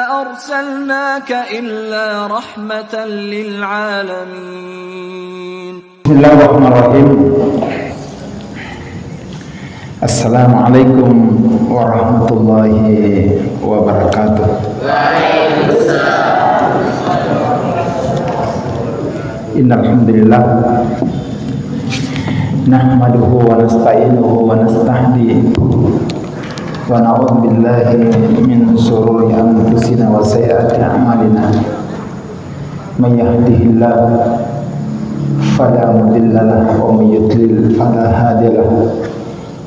أرسلناك إلا رحمة للعالمين. بسم الله الرحمن الرحيم. السلام عليكم ورحمة الله وبركاته. Innal hamdalillah nahmaduhu wa nasta'inuhu wa nastahdihi wa na'udzu billahi min shururi anfusina wa sayyiati a'malina. May yahdihillahu fala mudilla lahu wa may yudlil fala hadiya lahu.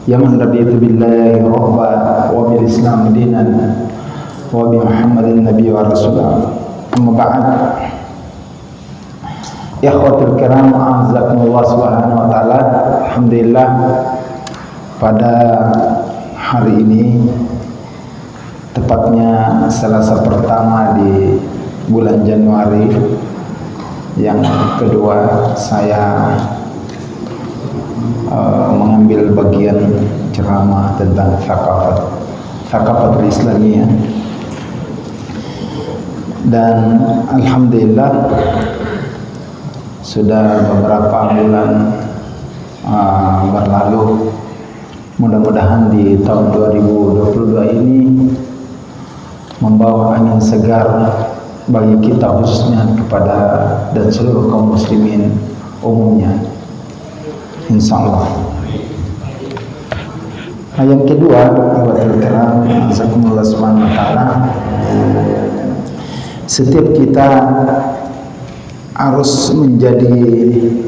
Ya man raditu billahi rabba wa bil islam dinan wa bi Muhammadin nabiyyan wa rasulah. Amma ba'd. Ikhwatul kiram, a'azzakumullah subhanahu wa ta'ala. Alhamdulillah, pada hari ini, tepatnya Selasa pertama di bulan Januari, yang kedua saya mengambil bagian ceramah tentang thaqafatul Islamiyah. Dan alhamdulillah sudah beberapa bulan berlalu. Mudah-mudahan di tahun 2022 ini membawa angin segar bagi kita khususnya kepada dan seluruh kaum muslimin umumnya, insyaallah. Yang kedua, ikhwatul kiram, jazakumullah subhanahu wa ta'ala, setiap kita harus menjadi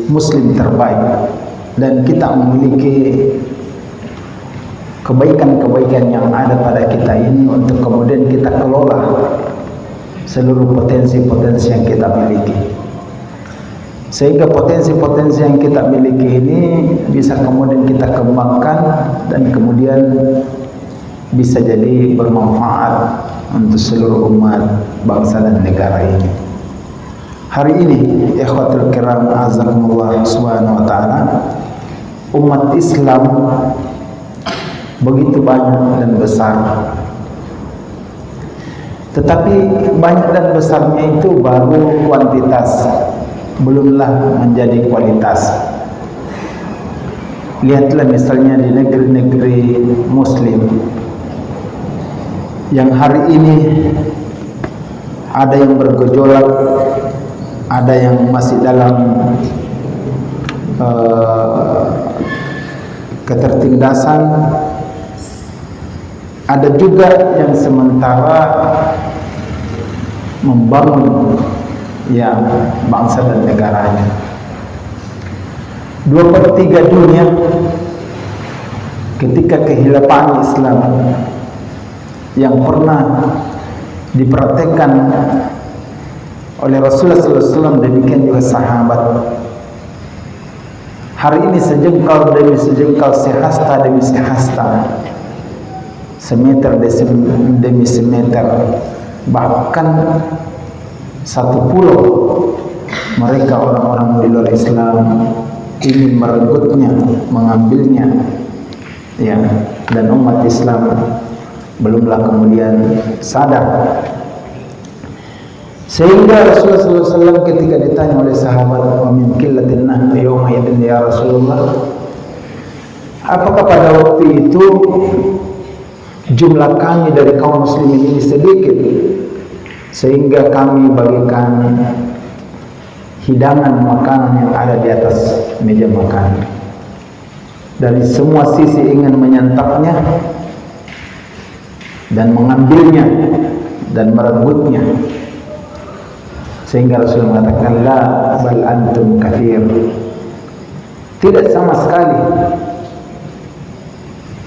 muslim terbaik, dan kita memiliki kebaikan-kebaikan yang ada pada kita ini untuk kemudian kita kelola seluruh potensi-potensi yang kita miliki, sehingga potensi-potensi yang kita miliki ini bisa kemudian kita kembangkan dan kemudian bisa jadi bermanfaat untuk seluruh umat, bangsa dan negara ini. Hari ini, ikhwatul kiram, azakumullah subhanahu wa ta'ala, umat Islam begitu banyak dan besar. Tetapi banyak dan besarnya itu baru kuantitas, belumlah menjadi kualitas. Lihatlah misalnya di negeri-negeri muslim yang hari ini ada yang bergejolak, ada yang masih dalam ketertindasan, ada juga yang sementara membangun ya bangsa dan negaranya. 2/3 dunia ketika kehilafan Islam yang pernah dipraktekkan oleh Rasulullah SAW, demikian juga sahabat. Hari ini sejengkal demi sejengkal, sehasta demi sehasta, semeter demi semeter, bahkan satu pulau, mereka orang-orang di luar Islam ingin merebutnya, mengambilnya, ya, dan umat Islam belumlah kemudian sadar. Sehingga Rasulullah SAW ketika ditanya oleh sahabat, wa min qillatin nahnu yawma idin ya Rasulullah, apakah pada waktu itu jumlah kami dari kaum muslimin ini sedikit sehingga kami bagikan hidangan makanan yang ada di atas meja makan, dari semua sisi ingin menyantapnya dan mengambilnya dan merebutnya, sehingga Rasul mengatakan, la bal antum kathir, tidak sama sekali,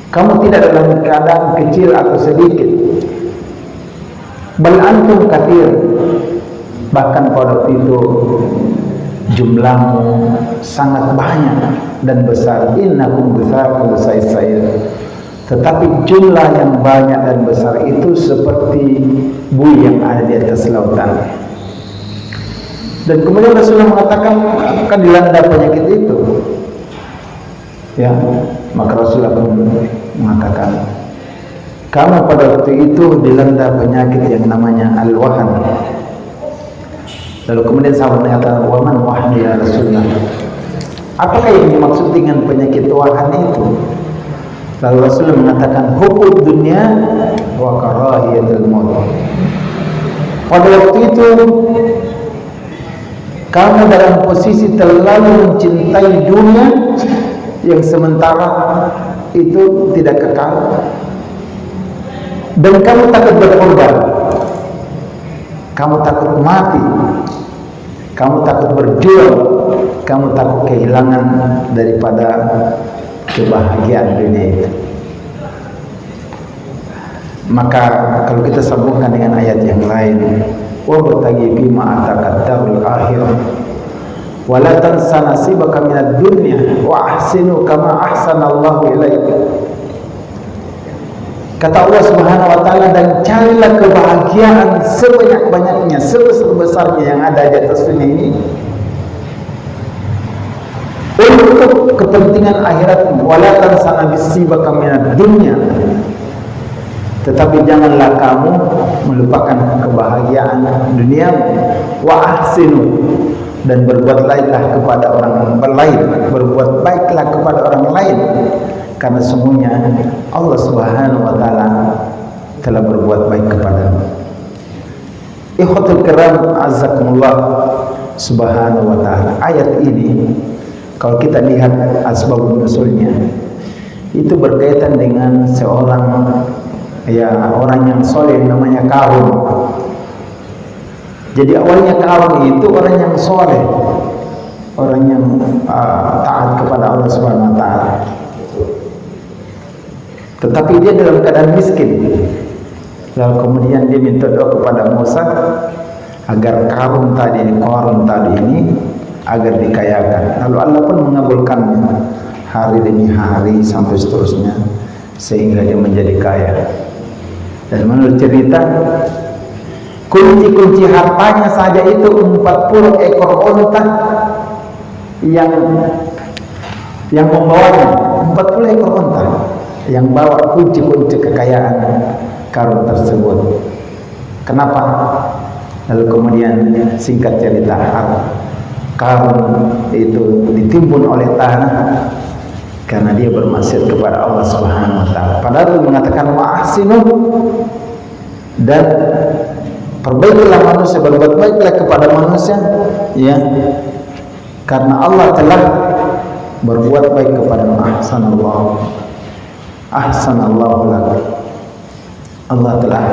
kamu tidak dalam keadaan kecil atau sedikit. Bal antum kathir, bahkan pada waktu itu jumlahmu sangat banyak dan besar. Innakum ghathaqul sayy, tetapi jumlah yang banyak dan besar itu seperti buih yang ada di atas lautan. Dan kemudian Rasulullah mengatakan akan dilanda penyakit itu, ya, maka Rasulullah pun mengatakan kamu pada waktu itu dilanda penyakit yang namanya al-wahan. Lalu kemudian sahabat mengatakan, waman wahan ya Rasulullah, apakah yang dimaksud dengan penyakit wahan itu? Lalu Rasulullah mengatakan, hubbud dunya wa karahiyatul maut. Pada waktu itu kamu dalam posisi terlalu mencintai dunia yang sementara itu tidak kekal, dan kamu takut berkorban, kamu takut mati, kamu takut berjuang, kamu takut kehilangan daripada kebahagiaan dunia itu. Maka kalau kita sambungkan dengan ayat yang lain, wa batagi bima ataka darul akhirah wa la tansa nasibaka minad dunya wa ahsinu kama ahsanallahu ilaik. Kata Allah Subhanahu wa taala, dan carilah kebahagiaan sebanyak-banyaknya, sebesar-besarnya yang ada di atas dunia ini untuk kepentingan akhiratmu. Wala tansa nasibaka minad dunya, tetapi janganlah kamu melupakan kebahagiaan dunia. Wa ahsinu, dan berbuat baiklah kepada orang lain, berbuat baiklah kepada orang lain, karena semuanya Allah Subhanahu wa taala telah berbuat baik kepadamu. Ikhwatul kiram azakumullah Subhanahu wa taala. Ayat ini kalau kita lihat asbabun nuzulnya, itu berkaitan dengan seorang orang yang soleh namanya Qarun. Jadi awalnya Qarun itu orang yang soleh, orang yang taat kepada Allah Subhanahu wa taala. Tetapi dia dalam keadaan miskin. Lalu kemudian dia minta doa kepada Musa agar Qarun tadi ini agar dikayakan. Lalu Allah pun mengabulkannya hari demi hari sampai seterusnya sehingga dia menjadi kaya. Dan menurut cerita, kunci-kunci hartanya saja itu 40 ekor unta yang membawanya, 40 ekor unta yang bawa kunci-kunci kekayaan Qarun tersebut. Kenapa? Lalu kemudian singkat cerita, Qarun itu ditimbun oleh tanah karena dia bermaksiat kepada Allah Subhanahu wa taala. Padahal mengatakan wa ahsinu, dan perbaikilah manusia, berbuat baiklah kepada manusia, ya, karena Allah telah berbuat baik kepada ahsanallahu lak. Allah telah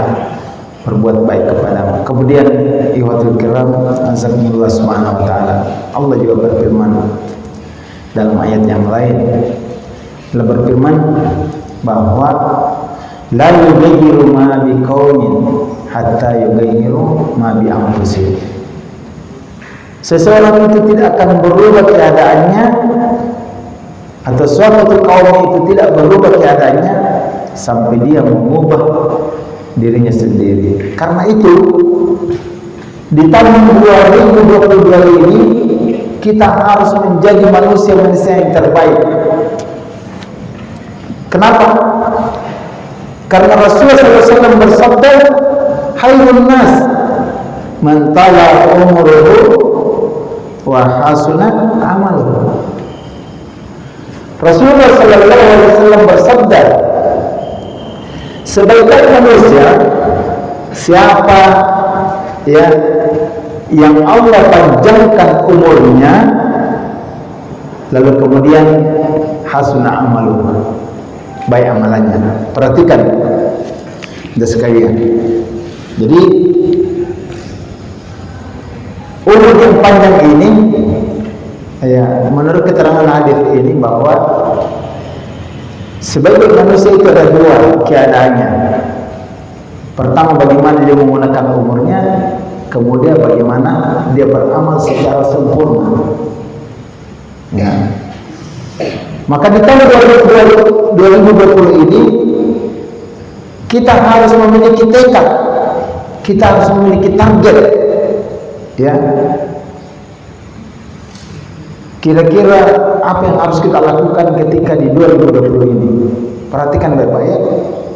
berbuat baik kepadamu. Kemudian ikhwatul kiram azakumullah Subhanahu wa taala, Allah juga berfirman dalam ayat yang lain, Allah berfirman bahwa la yughayyiru ma biqaumin hatta yughayyiru ma bi anfusihim. Seseorang itu tidak akan berubah keadaannya, atau suatu kaum itu tidak berubah keadaannya sampai dia mengubah dirinya sendiri. Karena itu di tahun 2022 ini kita harus menjadi manusia-manusia yang terbaik. Kenapa? Karena Rasulullah SAW bersabda, khairun nas man tala umruhu wa hasuna amaluhu. Rasulullah SAW bersabda, sebaik-baik manusia siapa yang Allah panjangkan umurnya, lalu kemudian hasuna amaluhu, baik amalannya. Perhatikan sekalian. Jadi umur yang panjang ini, menurut keterangan hadis ini bahwa sebagai manusia itu ada dua keadaannya. Pertama, bagaimana dia menggunakan umurnya, kemudian bagaimana dia beramal secara sempurna. Ya. Maka di tahun 2020 ini kita harus memiliki tekad, kita harus memiliki target, ya. Kira-kira apa yang harus kita lakukan ketika di 2020 ini? Perhatikan baik-baik ya.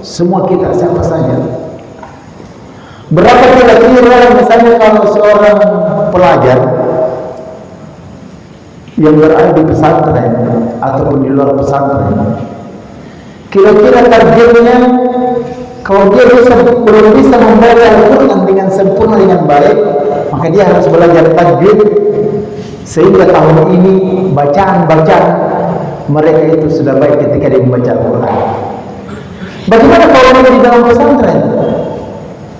semua kita siapa saja. Berapa kira-kira misalnya kalau seorang pelajar yang berada di pesantren ataupun di luar pesantren, kira-kira targetnya kalau dia belum bisa membaca Al-Quran dengan sempurna dengan baik, maka dia harus belajar tajwid sehingga tahun ini bacaan-bacaan mereka itu sudah baik ketika dia membaca Al-Quran. Bagaimana kalau dia di dalam pesantren?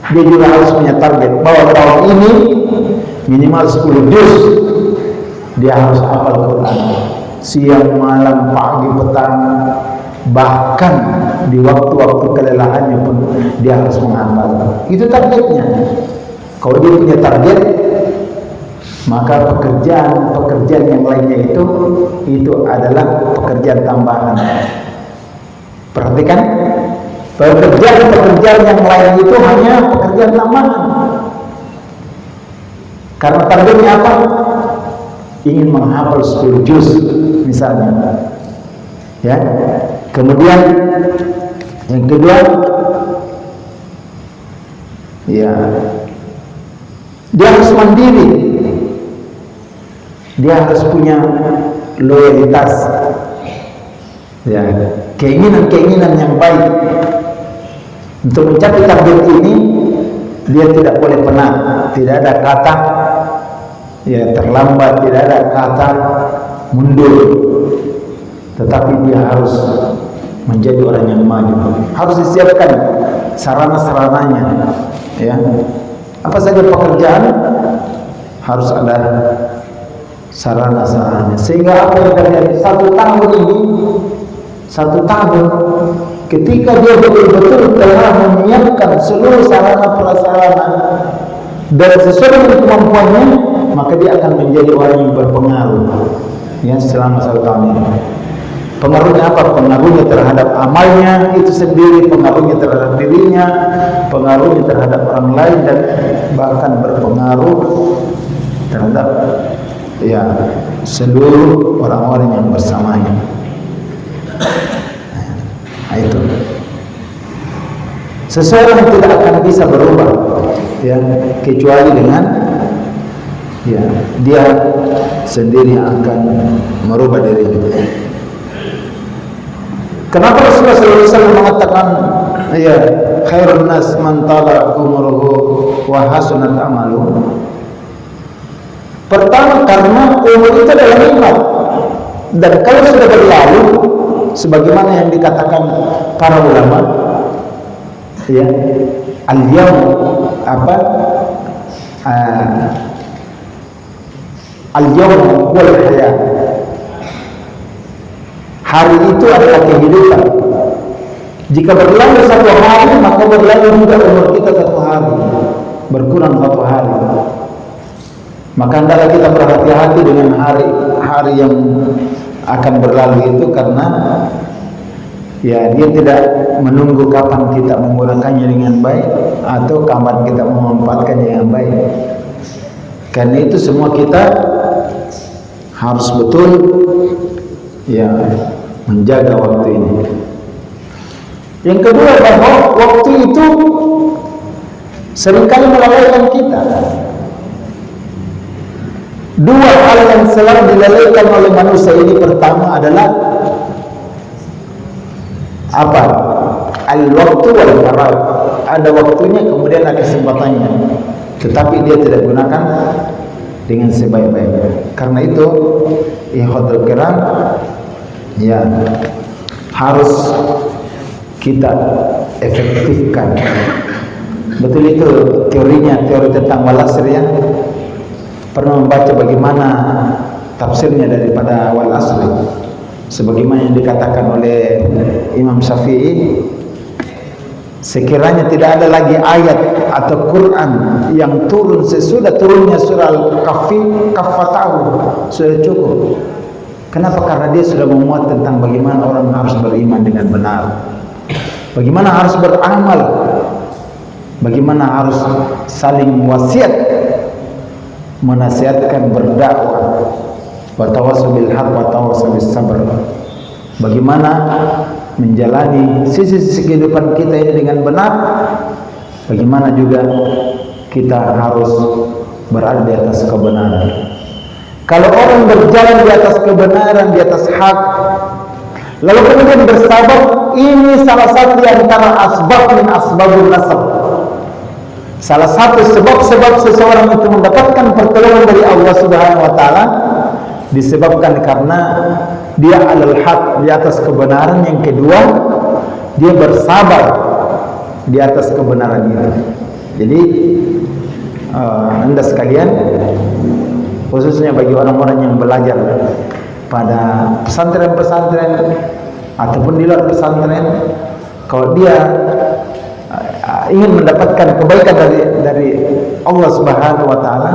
Dia juga harus punya target bahwa tahun ini minimal 10 juz dia harus hafal Quran, siang, malam, pagi, petang, bahkan di waktu-waktu kelelahannya pun dia harus menghafal. Itu targetnya. Kalau dia punya target, maka pekerjaan yang lainnya itu adalah pekerjaan tambahan. Perhatikan, pekerjaan yang lain itu hanya pekerjaan tambahan. Karena targetnya apa? Ingin menghafal 10 juz misalnya. Ya. Kemudian yang kedua, ya, dia harus mandiri. Dia harus punya loyalitas. Ya, keinginan-keinginan yang baik. Untuk mencapai target ini, dia tidak boleh penat. Tidak ada kata ya terlambat, tidak ada kata mundur. Tetapi dia harus menjadi orang yang maju. Harus disiapkan sarana-sarananya. Ya, apa saja pekerjaan harus ada sarana-sarananya. Sehingga apa yang terjadi 1 tahun ini, 1 tahun ketika dia betul-betul telah menyiapkan seluruh sarana prasarana dan sesuai dengan kemampuannya, maka dia akan menjadi orang yang berpengaruh ya selama 1 tahun ini. Pengaruhnya apa? Pengaruhnya terhadap amalnya itu sendiri, pengaruhnya terhadap dirinya, pengaruhnya terhadap orang lain, dan bahkan berpengaruh terhadap ya seluruh orang-orang yang bersamanya. Nah, itu seseorang tidak akan bisa berubah ya kecuali dengan ya dia sendiri akan merubah dirinya. Kenapa Rasulullah SAW mengatakan ya khairun nas man tala umruhu wa hasunat amalu? Pertama, karena umur itu adalah nikmat, dan kalau sudah berlalu sebagaimana yang dikatakan para ulama ya al-yaum apa al-yaum wal hayat, hari itu adalah kehidupan. Jika berlalu 1 hari, maka berlalu juga umur kita 1 hari, berkurang 1 hari. Maka hendaklah kita berhati-hati dengan hari yang akan berlalu itu, karena ya dia tidak menunggu kapan kita menggunakannya dengan baik atau kapan kita memanfaatkannya dengan baik. Karena itu semua kita harus betul ya menjaga waktu ini. Yang kedua, bahwa waktu itu seringkali melalaikan kita. 2 hal yang selalu dilalaikan oleh manusia ini, pertama adalah apa? Al-waktu wal faragh. Ada waktunya, kemudian ada kesempatannya, tetapi dia tidak gunakan dengan sebaik-baiknya. Karena itu, ikhwatul kiram, ya harus kita efektifkan. Betul itu teorinya, teori tentang wal asr ya. Pernah membaca bagaimana tafsirnya daripada wal asr, sebagaimana yang dikatakan oleh Imam Syafi'i, sekiranya tidak ada lagi ayat atau Quran yang turun sesudah turunnya surah Al-Kahfi, kafatahu, sudah cukup. Kenapa? Karena dia sudah memuat tentang bagaimana orang harus beriman dengan benar, bagaimana harus beramal, bagaimana harus saling wasiat, menasihatkan, berdakwah, wa tawassaw bil haqq wa tawassaw bis sabr. Bagaimana menjalani sisi-sisi kehidupan kita ini dengan benar, bagaimana juga kita harus berada di atas kebenaran. Kalau orang berjalan di atas kebenaran, di atas hak, lalu kemudian bersabar, ini salah satu di antara asbab min asbabun nasab. Salah satu sebab-sebab seseorang itu mendapatkan pertolongan dari Allah Subhanahu wa taala disebabkan karena dia alal haq, di atas kebenaran. Yang kedua, dia bersabar di atas kebenaran itu. Jadi Anda sekalian, khususnya bagi orang-orang yang belajar pada pesantren-pesantren ataupun di luar pesantren, kalau dia ingin mendapatkan kebaikan dari Allah Subhanahu wa taala,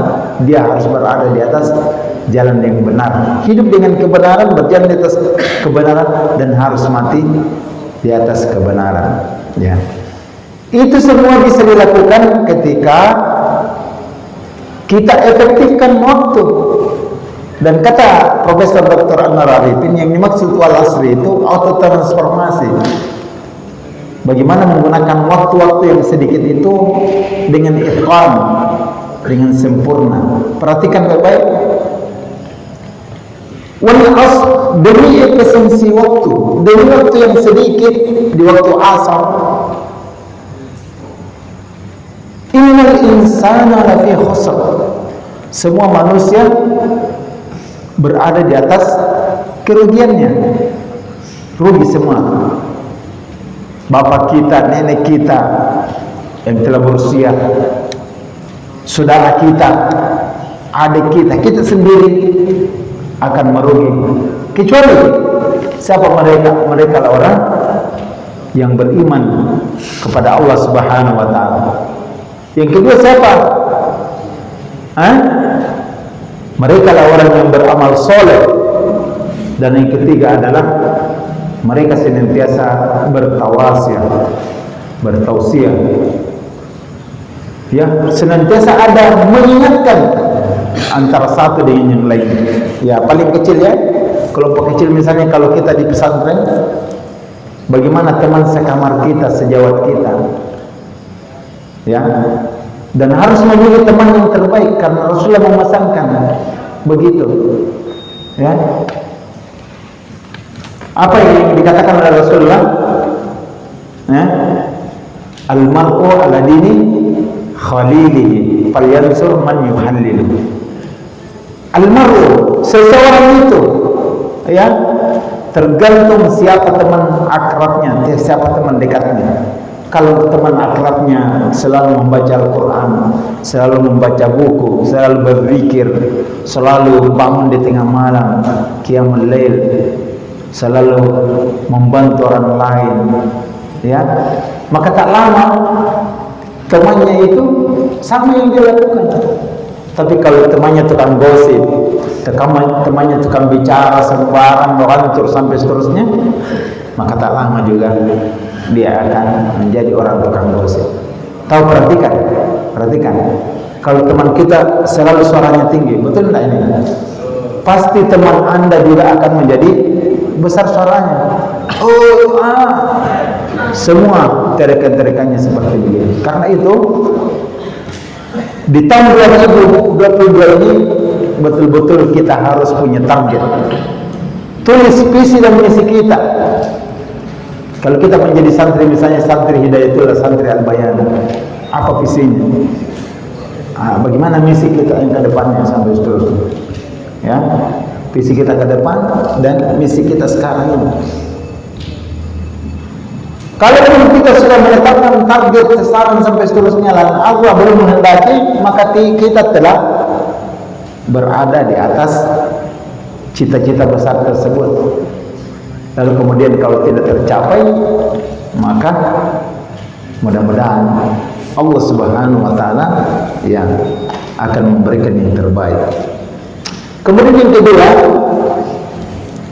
dia harus berada di atas jalan yang benar, hidup dengan kebenaran, berjalan di atas kebenaran, dan harus mati di atas kebenaran. Ya, itu semua bisa dilakukan ketika kita efektifkan waktu. Dan kata Profesor Dr. Anwar Arifin, yang dimaksud wal asri itu auto transformasi. Bagaimana menggunakan waktu-waktu yang sedikit itu dengan ikhwan, dengan sempurna. Perhatikan baik-baik. Wal asr, demi efisiensi waktu, demi waktu yang sedikit di waktu asar. Innal insana lafi khusr. Semua manusia berada di atas kerugiannya, rugi semua. Bapak kita, nenek kita yang telah berusia, saudara kita, adik kita, kita sendiri akan merugi. Kecuali siapa mereka? Mereka adalah orang yang beriman kepada Allah Subhanahu wa taala. Yang kedua siapa? Mereka adalah orang yang beramal soleh. Dan yang ketiga adalah mereka senantiasa bertausiah, ya, senantiasa ada mengingatkan antara satu dengan yang lain. Ya, paling kecil ya, kelompok kecil misalnya kalau kita di pesantren, bagaimana teman sekamar kita, sejawat kita, ya, dan harus memilih teman yang terbaik karena Rasulullah memesankan begitu, ya. Apa yang dikatakan oleh Rasulullah? Al-mar'u ala dini khalilihi falyansur man yuhallilu. Al-mar'u, seseorang itu, ya, tergantung siapa teman akrabnya, siapa teman dekatnya. Kalau teman akrabnya selalu membaca Al-Quran, selalu membaca buku, selalu berzikir, selalu bangun di tengah malam, qiyamul lail, selalu membantu orang lain, ya, maka tak lama temannya itu sama yang dia lakukan. Tapi kalau temannya tukang gosip, temannya tukang bicara sembarang, terus sampai seterusnya, maka tak lama juga dia akan menjadi orang tukang gosip. Tahu, perhatikan. Kalau teman kita selalu suaranya tinggi, betul tidak ini? Pasti teman Anda juga akan menjadi besar suaranya. Semua terikan-terikannya seperti dia. Karena itu di tahun 2022 ini betul-betul kita harus punya target. Tulis visi dan misi kita. Kalau kita menjadi santri, misalnya santri Hidayatullah, santri Al-Bayan, apa visinya? Bagaimana misi kita yang ke depannya sampai seterusnya? Ya, visi kita ke depan dan misi kita sekarang ini. Kalau kita sudah menetapkan target, sasaran sampai seterusnya, dan Allah belum menghendaki, maka kita telah berada di atas cita-cita besar tersebut. Lalu kemudian kalau tidak tercapai, maka mudah-mudahan Allah Subhanahu wa taala yang akan memberikan yang terbaik. Kemudian yang kedua,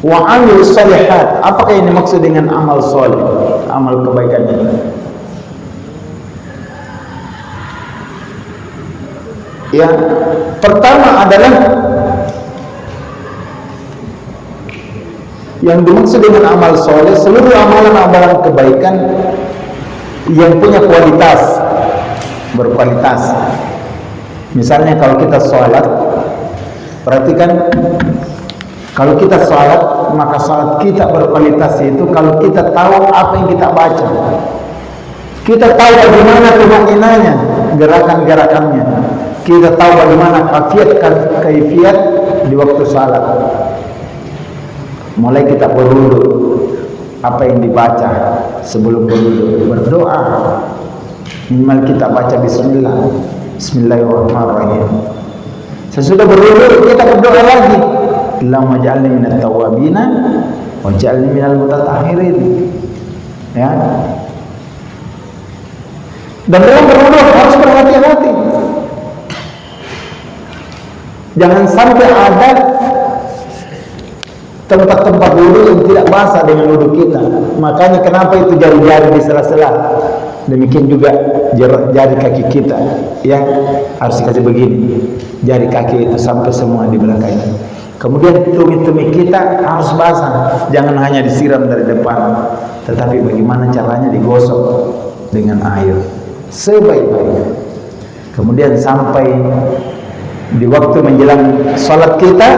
wa amil shalihat. Apakah yang dimaksud dengan amal soleh, amal kebaikan ini? Yang pertama adalah Yang dimaksud dengan amal soleh, seluruh amalan-amalan kebaikan yang punya kualitas, berkualitas. Misalnya kalau kita sholat, perhatikan, kalau kita sholat, maka sholat kita berkualitas itu kalau kita tahu apa yang kita baca, kita tahu bagaimana tumaninanya, gerakan-gerakannya, kita tahu bagaimana kaifiat di waktu sholat. Mulai kita berwudu, apa yang dibaca sebelum berwudu, berdoa, minimal kita baca Bismillahirrahmanirrahim. Sesudah berwudu kita berdoa lagi, Allahumma ja'alni minat tawwabina wa ja'alni minal mutatahhirin. Ya. Dan dalam berwudu harus berhati-hati. Jangan sampai ada tempat-tempat wudu yang tidak basah dengan wudu kita. Makanya kenapa itu jari-jari di sela-sela. Demikian juga jari kaki kita yang harus dikasih begini. Jari kaki itu sampai semua di belakangnya. Kemudian tumit-tumit kita harus basah. Jangan hanya disiram dari depan, tetapi bagaimana caranya digosok dengan air sebaik-baiknya. Kemudian sampai di waktu menjelang sholat kita,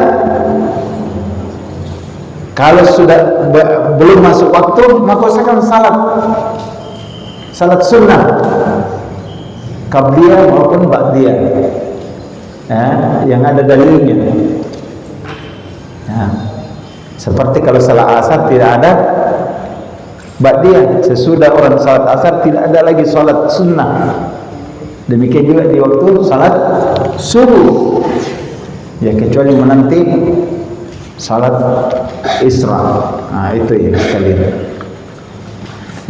kalau sudah belum masuk waktu, maka usahakan salat sunnah, qabliyah maupun ba'diyah, yang ada dalilnya. Seperti kalau salat asar tidak ada ba'diyah, sesudah orang salat asar tidak ada lagi salat sunnah. Demikian juga di waktu salat subuh, ya kecuali menanti salat Isra. Nah, itu ya sekalian.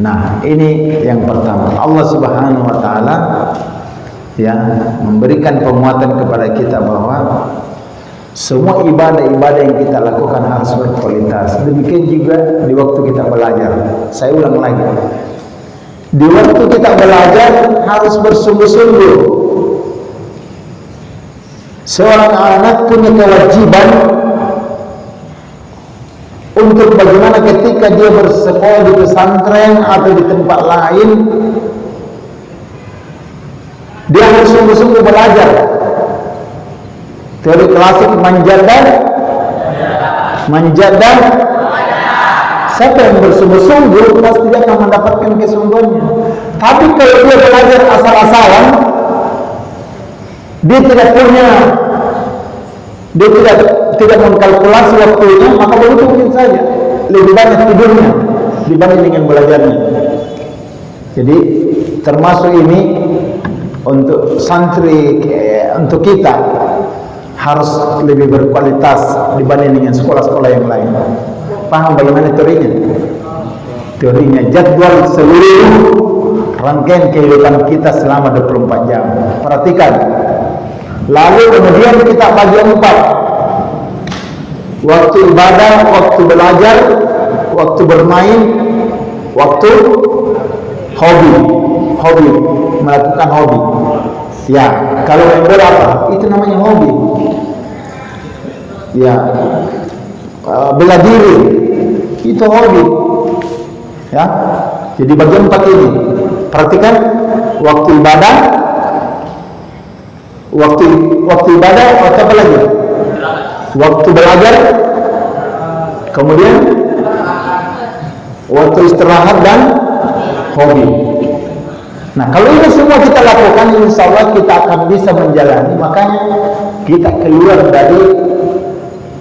Nah, ini yang pertama. Allah Subhanahu wa taala ya memberikan penguatan kepada kita bahwa semua ibadah-ibadah yang kita lakukan harus berkualitas. Demikian juga di waktu kita belajar. Saya ulang lagi. Di waktu kita belajar harus bersungguh-sungguh. Seorang anak punya kewajiban untuk bagaimana ketika dia bersekolah di pesantren atau di tempat lain, dia harus sungguh-sungguh belajar. Teori klasik manjada. Siapa yang bersungguh-sungguh pasti dia akan mendapatkan kesungguhannya. Tapi kalau dia belajar asal-asalan, dia tidak mengkalkulasi waktunya, maka begitu mungkin saja lebih banyak tidurnya dibanding dengan belajarnya. Jadi termasuk ini untuk santri, untuk kita harus lebih berkualitas dibanding dengan sekolah-sekolah yang lain. Paham bagaimana teorinya? Teorinya jadwal seluruh rangkaian kehidupan kita selama 24 jam. Perhatikan. Lalu kemudian kita bagi 4. Waktu ibadah, waktu belajar, waktu bermain, waktu hobi, melakukan hobi. Ya, kalau yang berapa? Itu namanya hobi. Ya, bela diri, itu hobi. Ya, jadi bagian 4 ini. Perhatikan, waktu ibadah, waktu apa lagi? Waktu belajar, kemudian waktu istirahat dan hobi. Nah, kalau ini semua kita lakukan, insya Allah kita akan bisa menjalani. Makanya kita keluar dari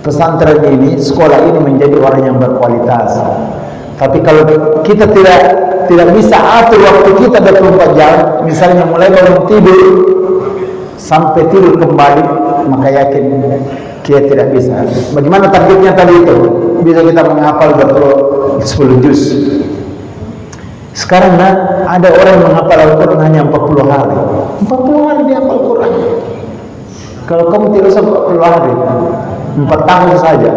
pesantren ini, sekolah ini menjadi orang yang berkualitas. Tapi kalau kita tidak bisa atur waktu kita 24 jam, misalnya mulai bangun tidur sampai tidur kembali, maka yakin kita tidak bisa. Bagaimana targetnya tadi itu? Bisa kita menghafal betul 10 juz. Sekarang ada orang yang menghafal Al-Quran hanya 40 hari. 40 hari dia hafal Al-Quran. Kalau kamu tidak usah 40 hari, 4 tahun saja.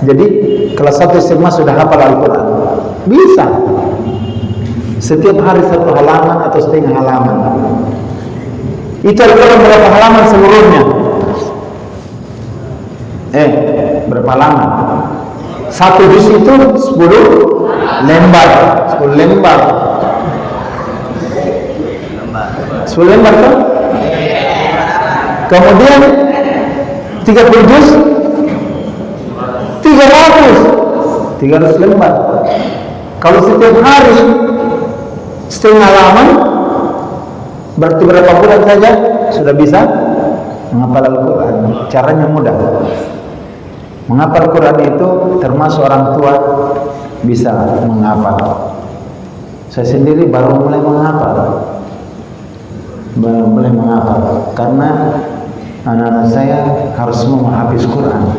Jadi kelas 1 SMA sudah hafal Al-Quran. Bisa. Setiap hari 1 halaman atau setengah halaman. Itu Al-Quran berapa halaman seluruhnya? Berapa halaman? 1 Satu juz itu 10 lembar. 10 lembar. 10 lembar kan? Kemudian 30 juz 300 lembar. Kalau setiap hari setengah halaman, berarti berapa bulan saja sudah bisa menghafal Al-Quran. Caranya mudah. Menghafal Quran itu termasuk orang tua bisa menghafal. Saya sendiri baru mulai menghafal. Karena anak-anak saya harus semua menghafiz Quran.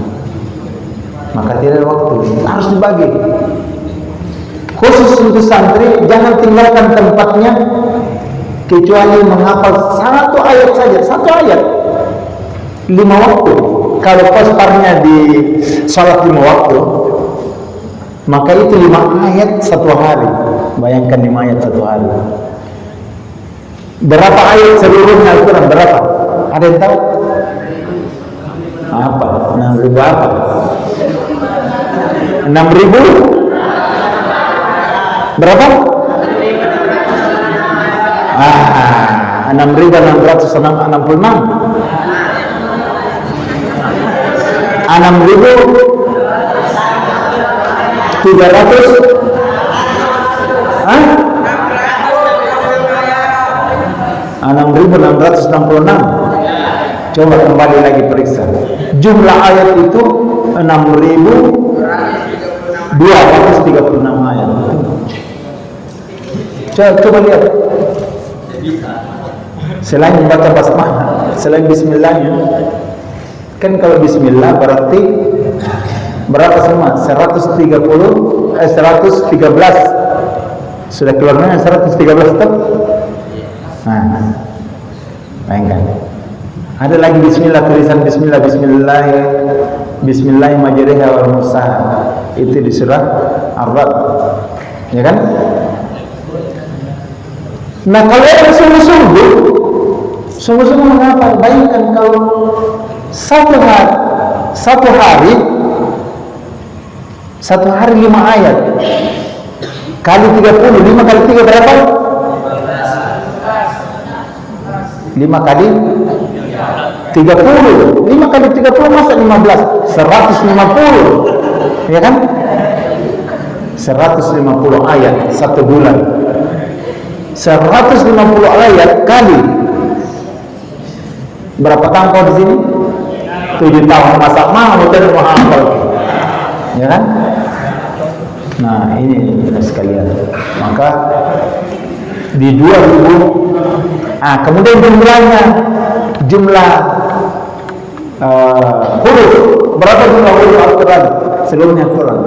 Maka tidak ada waktu, harus dibagi. Khusus untuk santri, jangan tinggalkan tempatnya kecuali menghafal satu ayat saja, satu ayat 5 waktu. Kalau pasparnya di salat 5 waktu, maka itu 5 ayat satu hari. Bayangkan 5 ayat satu hari. Berapa ayat seluruhnya Al-Quran? Berapa? Ada yang tahu? Apa? 6.000 apa? 6.000? Berapa? 6.666. 6.666. Coba kembali lagi periksa. Jumlah ayat itu 6.236 ayat. Coba lihat. Selain membaca basmalah, selain bismillahnya, kan kalau bismillah berarti berapa semua? 113. Sudah keluarnya 113 tetap. Nah, bayangkan. Ada lagi bismillah, tulisan bismillah, bismillah majriha wal mursaha. Itu di surah Ar-Ra'd. Ya kan? Nah, kalau yang sungguh-sungguh mengapa? Bayangkan kalau satu hari 5 ayat kali 30, 5 kali 3 berapa? 5 kali 30. 5 kali 30 masa 15? 150. Ya kan? 150 ayat satu bulan. 150 ayat kali berapa tahun kau di sini? 7 tahun. Masa mau tidak menghafal? Ya kan? Nah, ini sekalian. Maka di 2000. Kemudian jumlah huruf. Berapa jumlah huruf Al-Quran? Seluruhnya Quran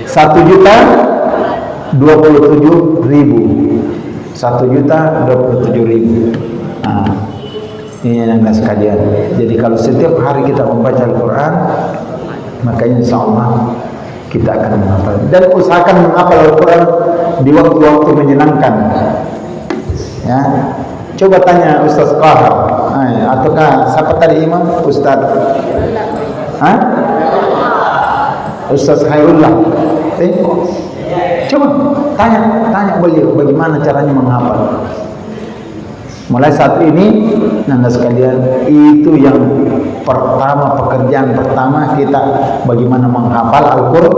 1.027.000. 1.027.000. Ini yang sekalian. Jadi kalau setiap hari kita membaca Al-Quran, maka insya Allah kita akan menghafal. Dan usahakan menghafal Al-Quran di waktu-waktu menyenangkan. Ya, coba tanya Ustaz Qahar, ataukah siapa tadi imam? Ustaz? Ustaz Khairullah. Coba tanya beliau bagaimana caranya menghafal. Mulai saat ini, nanda sekalian, itu yang pertama, pekerjaan pertama kita bagaimana menghafal Al-Quran.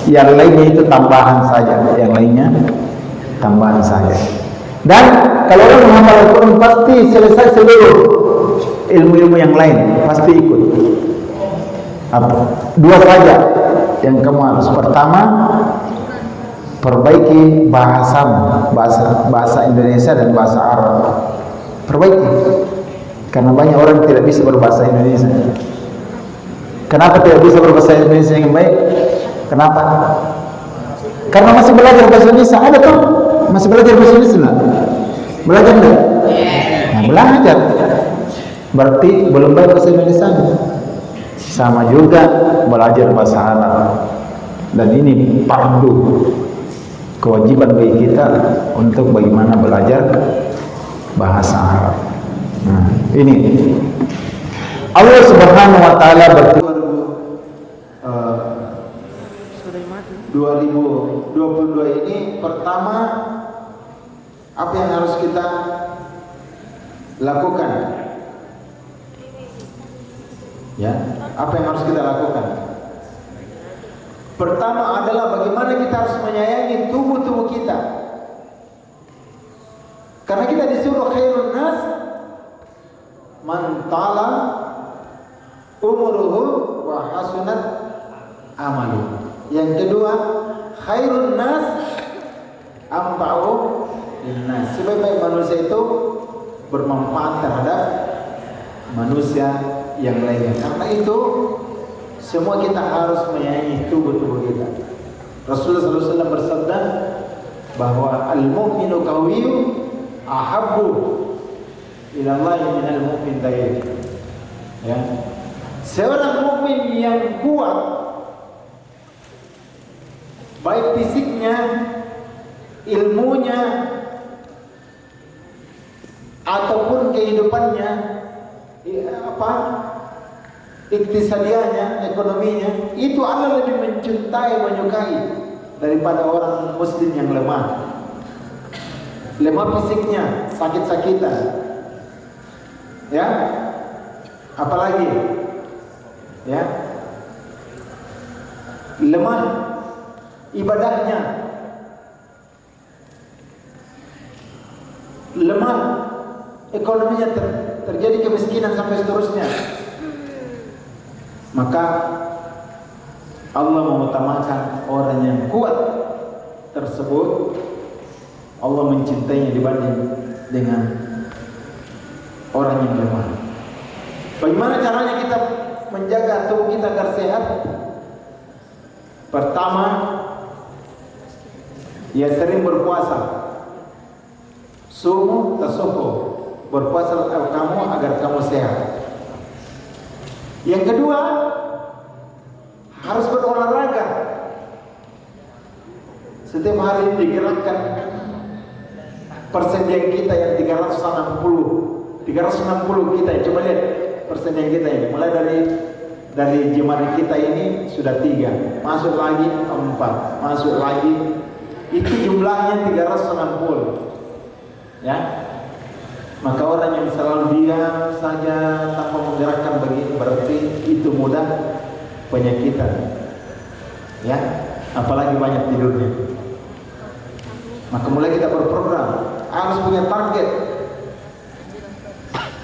Yang lainnya itu tambahan saja. Dan kalau orang menghafal Al-Quran pasti selesai seluruh ilmu-ilmu yang lain, pasti ikut. Dua saja yang kamu harus. Pertama, perbaiki bahasa Indonesia dan bahasa Arab. Perbaiki. Karena banyak orang tidak bisa berbahasa Indonesia. Kenapa tidak bisa berbahasa Indonesia yang baik? Kenapa? Karena masih belajar bahasa Indonesia. Ada tuh masih belajar bahasa Indonesia enggak? Belajar enggak? Nah, belajar. Berarti belum belajar bahasa Indonesia. Sama juga belajar bahasa Arab. Dan ini fardu, kewajiban bagi kita untuk bagaimana belajar bahasa Arab. Nah, ini Allah Subhanahu wa taala berfirman 2022 ini, pertama apa yang harus kita lakukan? Ya, apa yang harus kita lakukan? Pertama adalah bagaimana kita harus menyayangi tubuh-tubuh kita. Karena kita disuruh khairun nas man tala umuruhu wa hasunat amalu. Yang kedua, khairun nas anfa'u linnas. Sebaik-baik manusia itu bermanfaat terhadap manusia yang lainnya. Karena itu semua kita harus menyayangi tubuh-tubuh kita. Rasulullah SAW bersabda bahwa al-mu'minu qawiyyu ahabbu ila Allah minal mu'min dhaif. Ya. Seorang mukmin yang kuat, baik fisiknya, ilmunya, ataupun kehidupannya, iktisadianya, ekonominya, itu Allah lebih mencintai, menyukai daripada orang muslim yang lemah. Lemah fisiknya, sakit-sakitan, ya, apalagi, ya, lemah ibadahnya, lemah ekonominya, terjadi kemiskinan sampai seterusnya. Maka Allah mengutamakan orang yang kuat tersebut. Allah mencintainya dibanding dengan orang yang lemah. Bagaimana caranya kita menjaga tubuh kita agar sehat? Pertama, ya sering berpuasa. Sumu tasuhu, berpuasa kamu agar kamu sehat. Yang kedua, harus berolahraga. Setiap hari digerakkan persendian kita yang 360 kita. Coba lihat persendian kita ini. Mulai dari jemari kita ini sudah 3, masuk lagi 4, masuk lagi. Itu jumlahnya 360. Ya. Maka orang yang selalu diam saja tanpa menggerakkan berarti itu mudah penyakitan. Ya, apalagi banyak tidurnya. Maka mulai kita berprogram, harus punya target.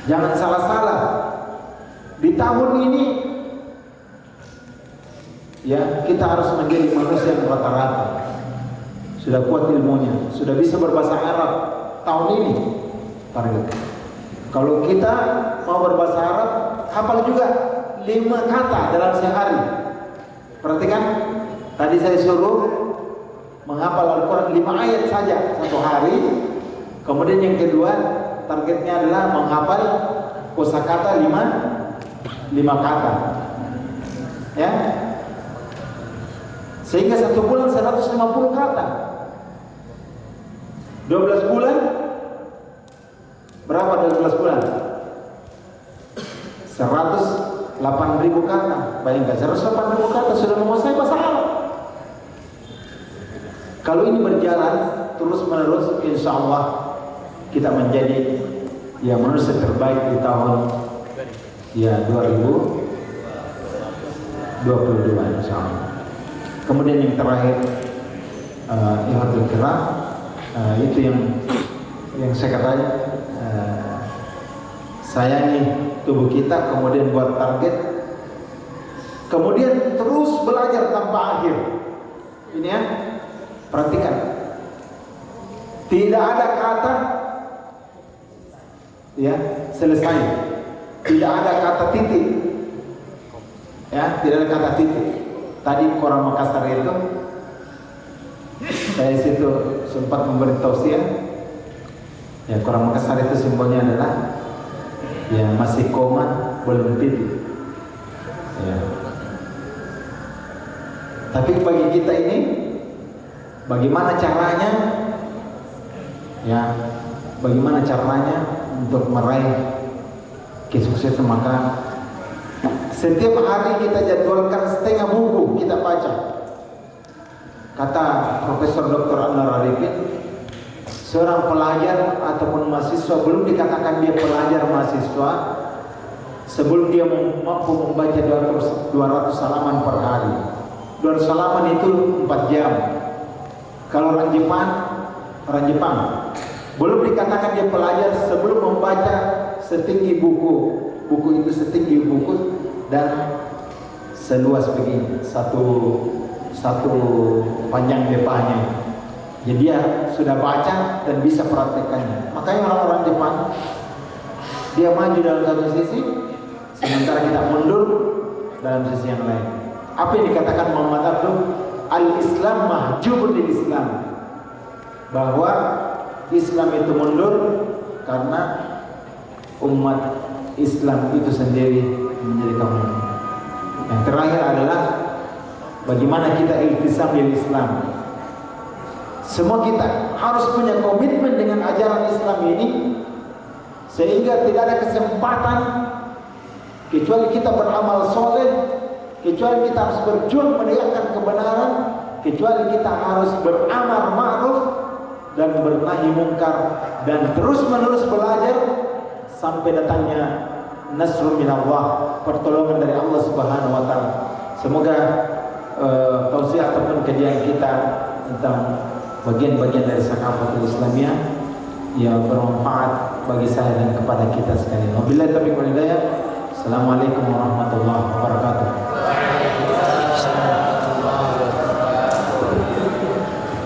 Jangan salah-salah. Di tahun ini ya, kita harus menjadi manusia yang rata-rata. Sudah kuat ilmunya, sudah bisa berbahasa Arab tahun ini. Target. Kalau kita mau berbahasa Arab, hafal juga 5 kata dalam sehari. Perhatikan, tadi saya suruh menghafal Al-Quran 5 ayat saja satu hari. Kemudian yang kedua, targetnya adalah menghafal kosakata 5 kata. Ya. Sehingga 1 bulan 150 kata. 12 bulan berapa 12 bulan? 108.000 kata. Bayangkan 108.000 kata sudah menguasai bahasa Arab. Kalau ini berjalan terus menerus, insya Allah kita menjadi ya manusia terbaik di tahun ya 2022 insya Allah. Kemudian yang terakhir, ihwatul kiram, itu yang saya katakan, sayangi tubuh kita, kemudian buat target, kemudian terus belajar tanpa akhir. Ini ya, perhatikan, tidak ada kata ya selesai, tidak ada kata titik, ya tidak ada kata titik. Tadi Koran Makassar itu saya situ sempat memberi tausiah. Ya, Koran Makassar itu simbolnya adalah ya masih koma, belum titik. Ya. Tapi bagi kita ini, bagaimana caranya? Ya, bagaimana caranya untuk meraih kesuksesan? Maka setiap hari kita jadwalkan setengah buku kita baca. Kata Profesor Dr. Anwar Arifin, seorang pelajar ataupun mahasiswa belum dikatakan dia pelajar mahasiswa sebelum dia mampu membaca 200 halaman per hari. 200 halaman itu 4 jam. Kalau orang Jepang belum dikatakan dia pelajar sebelum membaca setinggi buku itu setinggi buku dan seluas begini, satu panjang pepahnya. Jadi dia sudah baca dan bisa praktekannya. Makanya orang-orang Jepang dia maju dalam satu sisi, sementara kita mundur dalam sisi yang lain. Apa yang dikatakan Muhammad Abduh, al-Islam mahjubun lil Islam, bahwa Islam itu mundur karena umat Islam itu sendiri menjadi kaum mundur. Yang terakhir adalah bagaimana kita iltisam lil Islam. Semua kita harus punya komitmen dengan ajaran Islam ini, sehingga tidak ada kesempatan kecuali kita beramal soleh, kecuali kita harus berjuang menegakkan kebenaran, kecuali kita harus beramar ma'ruf dan bernahi mungkar, dan terus menerus belajar sampai datangnya nasrul minallah, pertolongan dari Allah Subhanahu wa taala. Semoga tausiah ataupun kajian kita tentang bagian-bagian dari Saqafatul Islamiyah yang bermanfaat bagi saya dan kepada kita sekalian. Wabillahi taufiq wal hidayah. Assalamualaikum warahmatullahi wabarakatuh.